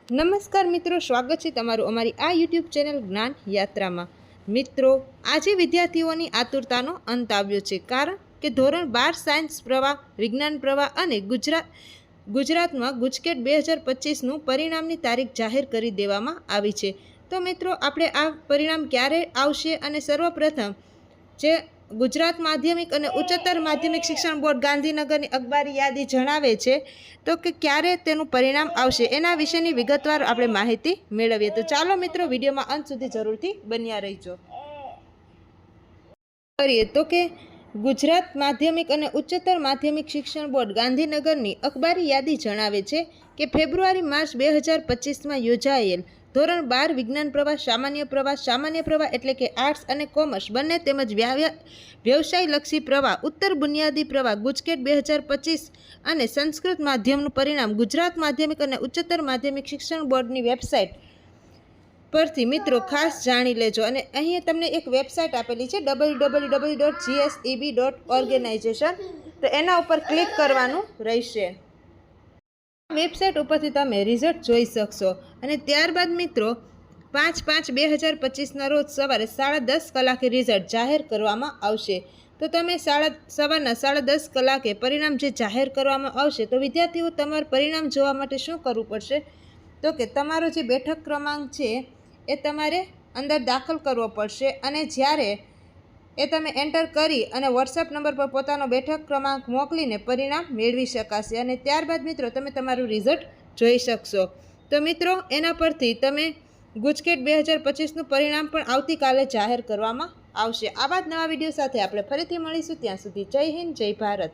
નમસ્કાર મિત્રો, સ્વાગત છે તમારું અમારી આ યુટ્યુબ ચેનલ જ્ઞાન યાત્રામાં। મિત્રો, આજે વિદ્યાર્થીઓની આતુરતાનો અંત આવ્યો છે, કારણ કે ધોરણ 12 સાયન્સ પ્રવાહ, વિજ્ઞાન પ્રવાહ અને ગુજરાતમાં ગુજકેટ 2025નું પરિણામની તારીખ જાહેર કરી દેવામાં આવી છે। તો મિત્રો, આપણે આ પરિણામ ક્યારે આવશે અને સર્વપ્રથમ જે ગુજરાત માધ્યમિક અને ઉચ્ચતર માધ્યમિક શિક્ષણ બોર્ડ ગાંધીનગરની અખબારી યાદી જણાવે છે તો કે ક્યારે તેનું પરિણામ આવશે એના વિશેની વિગતવાર આપણે માહિતી મેળવીએ। તો ચાલો મિત્રો, વિડીયોમાં અંત સુધી જરૂરથી બન્યા રહેજો। કરીએ તો કે ગુજરાત માધ્યમિક અને ઉચ્ચતર માધ્યમિક શિક્ષણ બોર્ડ ગાંધીનગરની અખબારી યાદી જણાવે છે કે ફેબ્રુઆરી-માર્ચ 2025માં યોજાયેલ ધોરણ 12 વિજ્ઞાન પ્રવાહ, સામાન્ય પ્રવાહ એટલે કે આર્ટ્સ અને કોમર્સ બંને તેમજ વ્યવસાયલક્ષી પ્રવાહ, ઉત્તર બુનિયાદી પ્રવાહ ગુજકેટ 2025 અને સંસ્કૃત માધ્યમનું પરિણામ ગુજરાત માધ્યમિક અને ઉચ્ચતર માધ્યમિક શિક્ષણ બોર્ડની વેબસાઇટ પરથી મિત્રો ખાસ જાણી લેજો। અને અહીં તમને એક વેબસાઇટ આપેલી છે www.gseb.organization, તો એના ઉપર ક્લિક કરવાનું રહેશે। વેબસાઇટ ઉપરથી તમે રિઝલ્ટ જોઈ શકશો અને ત્યારબાદ મિત્રો 5/5/2025ના રોજ સવારે 10:30 કલાકે રિઝલ્ટ જાહેર કરવામાં આવશે। તો તમે સવારના 10:30 કલાકે પરિણામ જે જાહેર કરવામાં આવશે તો વિદ્યાર્થીઓ તમારું પરિણામ જોવા માટે શું કરવું પડશે તો કે તમારો જે બેઠક ક્રમાંક છે એ તમારે અંદર દાખલ કરવો પડશે અને જ્યારે એ તમે એન્ટર કરી અને વોટ્સએપ નંબર પર પોતાનો બેઠક ક્રમાંક મોકલીને પરિણામ મેળવી શકાશે અને ત્યારબાદ મિત્રો તમે તમારું રિઝલ્ટ જોઈ શકશો। તો મિત્રો, એના પરથી તમે ગુજકેટ 2025નું પરિણામ પણ આવતીકાલે જાહેર કરવામાં આવશે। આવા જ નવા વિડીયો સાથે આપણે ફરીથી મળીશું। ત્યાં સુધી જય હિન્દ, જય ભારત।